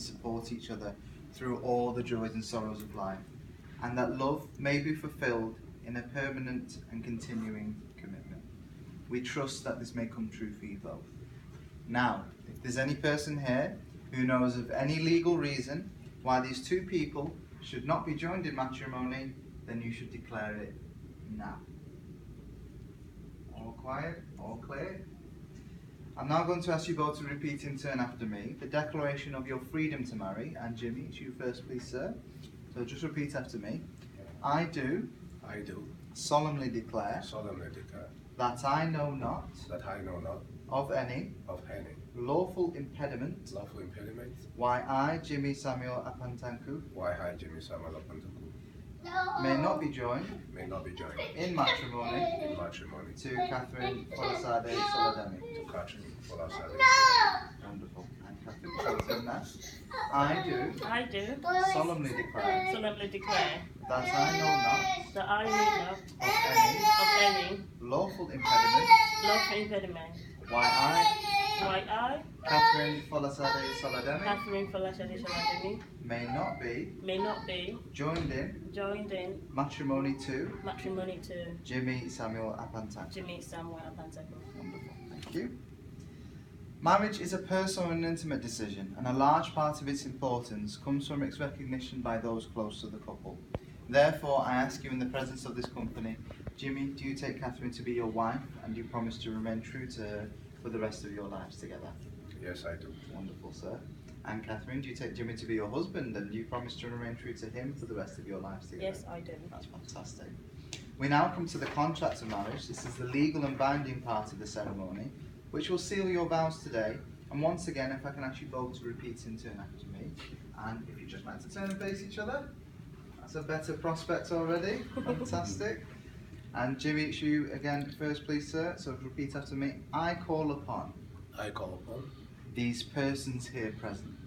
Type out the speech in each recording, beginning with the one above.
and support each other through all the joys and sorrows of life, and that love may be fulfilled in a permanent and continuing commitment. We trust that this may come true for you both. Now, if there's any person here who knows of any legal reason why these two people should not be joined in matrimony, then you should declare it now. All quiet, all clear. I'm now going to ask you both to repeat in turn after me the declaration of your freedom to marry. And Jimmy, it's you first, please, sir. So just repeat after me. I do solemnly declare that I know not of any lawful impediment why I, Jimmy Samuel Apan may not be joined in matrimony to Catherine Folasade Solademi. Wonderful. And Catherine, so now, I do solemnly declare that I know not of any lawful impediment why I, Catherine Folasade Solademi, may not be joined in matrimony to Jimmy Samuel Apantaku. Wonderful, thank you. Marriage is a personal and intimate decision, and a large part of its importance comes from its recognition by those close to the couple. Therefore, I ask you in the presence of this company, Jimmy, do you take Catherine to be your wife, and do you promise to remain true to her for the rest of your lives together? Yes, I do. Wonderful, sir. And Catherine, do you take Jimmy to be your husband, and do you promise to remain true to him for the rest of your lives together? Yes, I do. That's fantastic. We now come to the contract of marriage. This is the legal and binding part of the ceremony, which will seal your vows today. And once again, if I can ask you both to repeat in turn after me, and if you'd just like to turn and face each other, that's a better prospect already. Fantastic. And Jimmy, it's you again first, please, sir. So repeat after me. I call upon these persons here present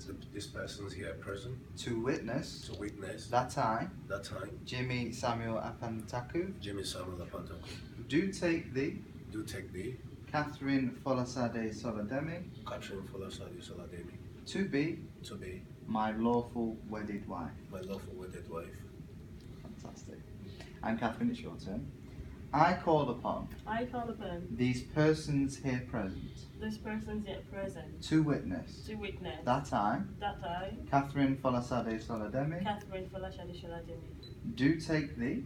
to witness that I, Jimmy Samuel Apantaku, do take thee, Catherine Folasade Solademi, to be my lawful wedded wife. Fantastic. And Catherine, it's your turn. I call upon these persons here present to witness that I, Catherine Folasade Solademi, do take thee,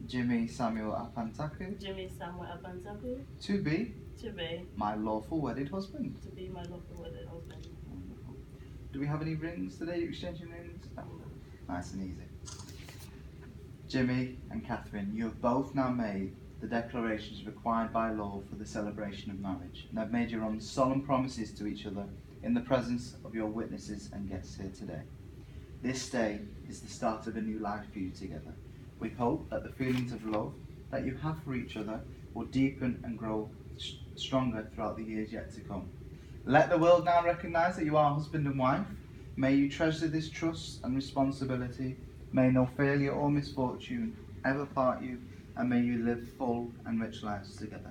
Jimmy Samuel Apantaku, to be my lawful wedded husband. Wonderful. Do we have any rings today? You exchanging rings? Oh, nice and easy. Jimmy and Catherine, you have both now made the declarations required by law for the celebration of marriage, and have made your own solemn promises to each other in the presence of your witnesses and guests here today. This day is the start of a new life for you together. We hope that the feelings of love that you have for each other will deepen and grow stronger throughout the years yet to come. Let the world now recognise that you are husband and wife. May you treasure this trust and responsibility. May no failure or misfortune ever part you, and may you live full and rich lives together.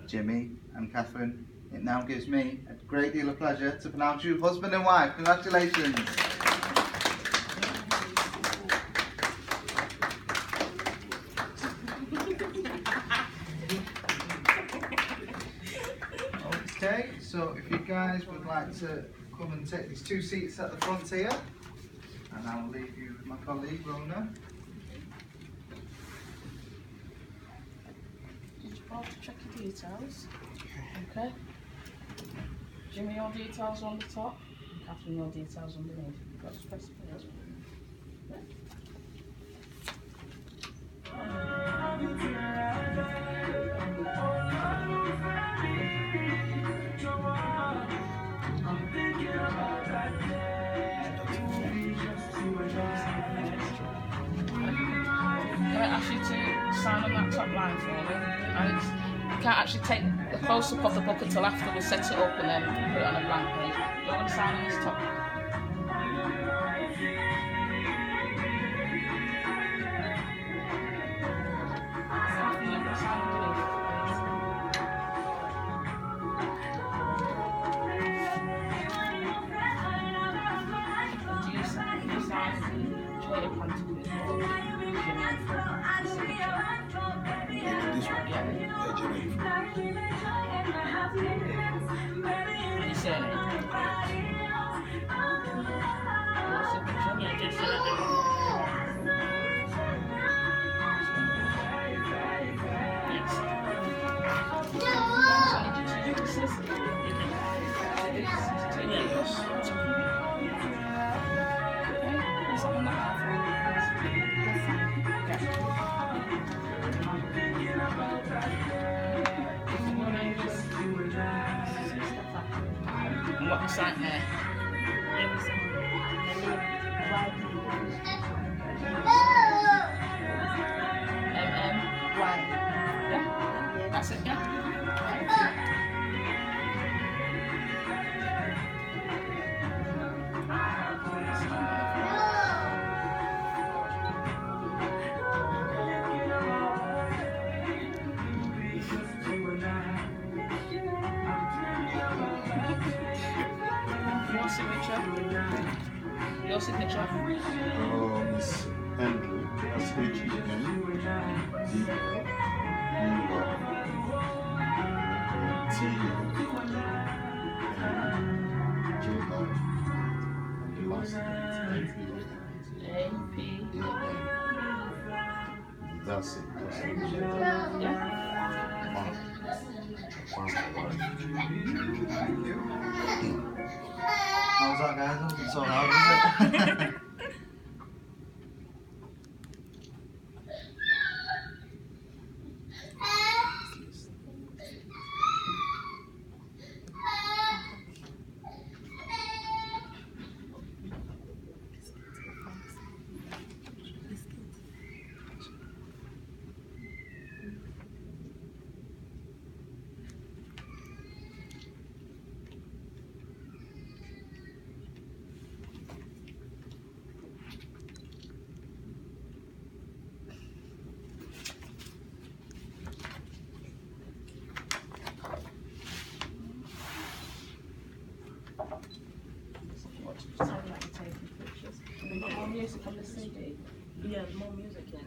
Jimmy and Catherine, it now gives me a great deal of pleasure to pronounce you husband and wife. Congratulations. Okay, so if you guys would like to come and take these two seats at the front here, and I will leave you with my colleague, Rona. I'll check your details. Okay. Jimmy, your details on the top. Catherine, your details underneath. Got to press first. Can I ask you to sign on that top line for me? And you can't actually take the close-up of the book until after we set it up and then put it on a blank page. You're going to sign on this top line. And your surname? Your signature? Yeah, just so that Yes. And what you signed there? Why? Yeah? That's it, yeah? Your signature? Your signature? Miss Andrew, A-P. That's it. Yeah? How was that, guys? It wasn't so hard, was it? Sound like you're taking pictures. Have you got more music on the CD? Yeah, more music, yeah.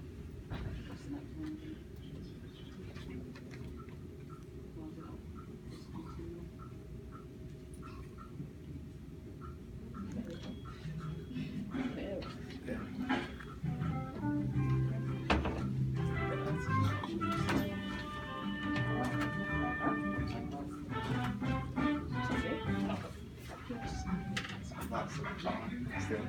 What's the next one? That's it. Still.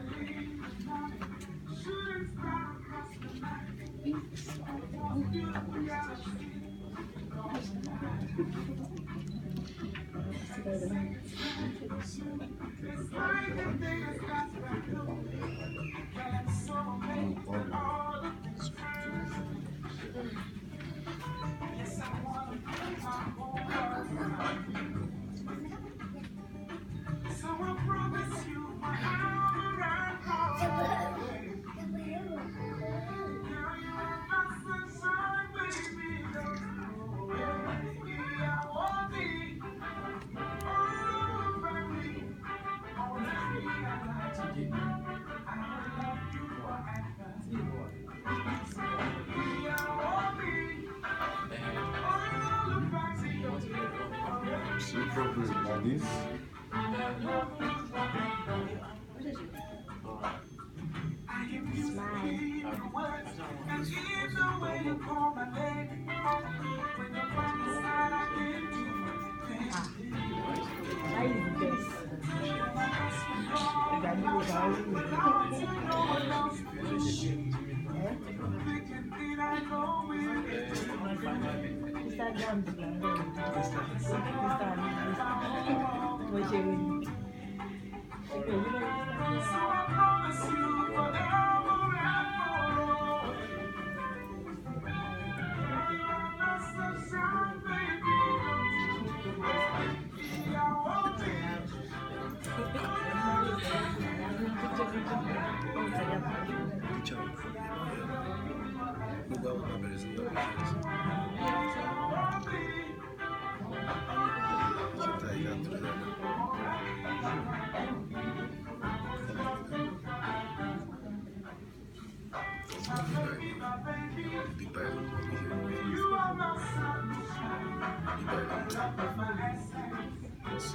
So probably like this.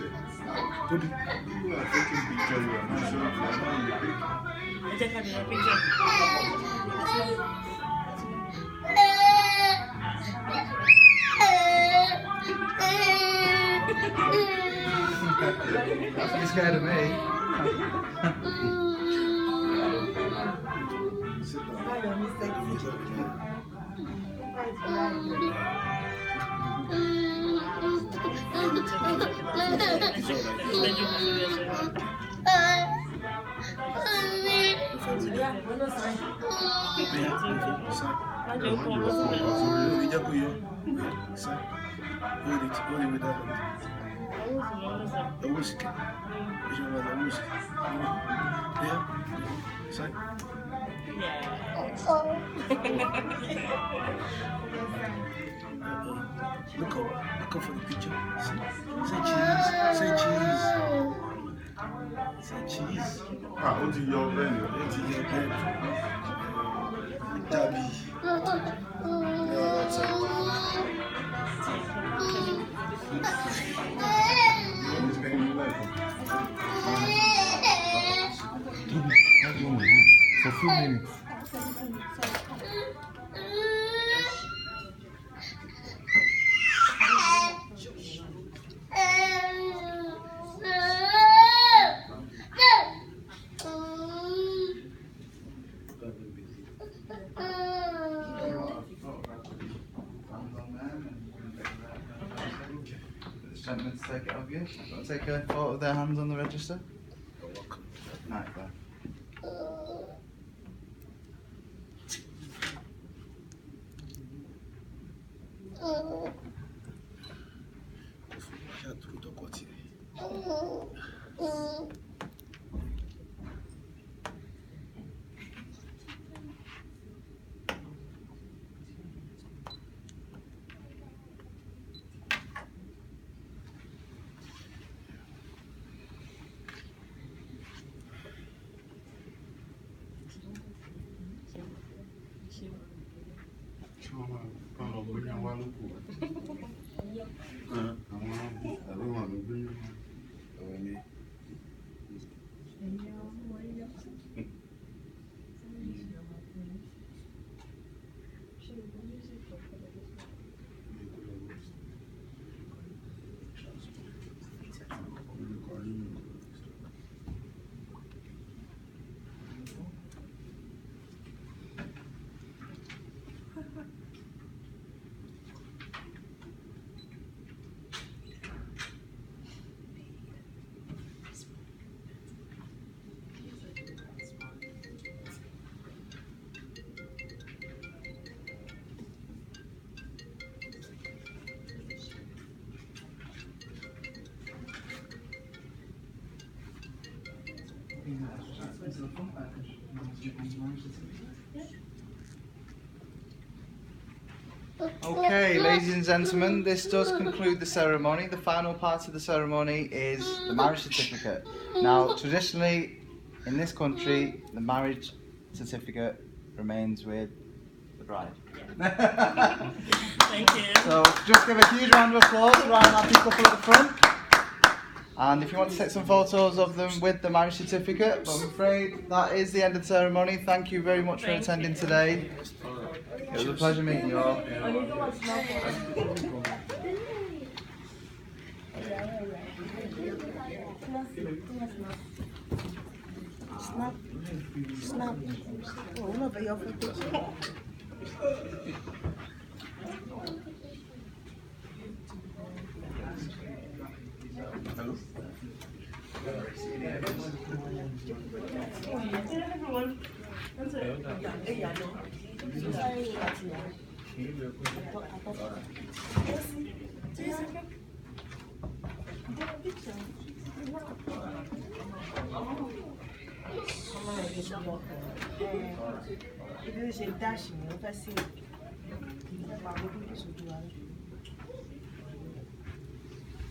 say. Put it. You are taking picture. You are not sure if you are not in the pic. I just had a picture. You're scared of me. Sit down. Look up for the picture. Say cheese. Say cheese. Say cheese. Ah, what is your venue? What is your venue? Dabby. Yeah, that's it. What is venue you like? How do you want to eat? For a few minutes. Gentlemen to take it of you. Want to take a photo of their hands on the register? Right there. Okay, ladies and gentlemen, this does conclude the ceremony. The final part of the ceremony is the marriage certificate. Now, traditionally, in this country, the marriage certificate remains with the bride. Thank you. So, just give a huge round of applause to our happy couple at the front. And if you want to take some photos of them with the marriage certificate, but I'm afraid that is the end of the ceremony. Thank you very much for attending today. It was a pleasure meeting you all. Snap. Oh, no, but you're for picture. Hello? Everyone.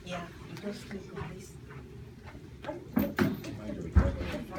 Yeah, you just click on this.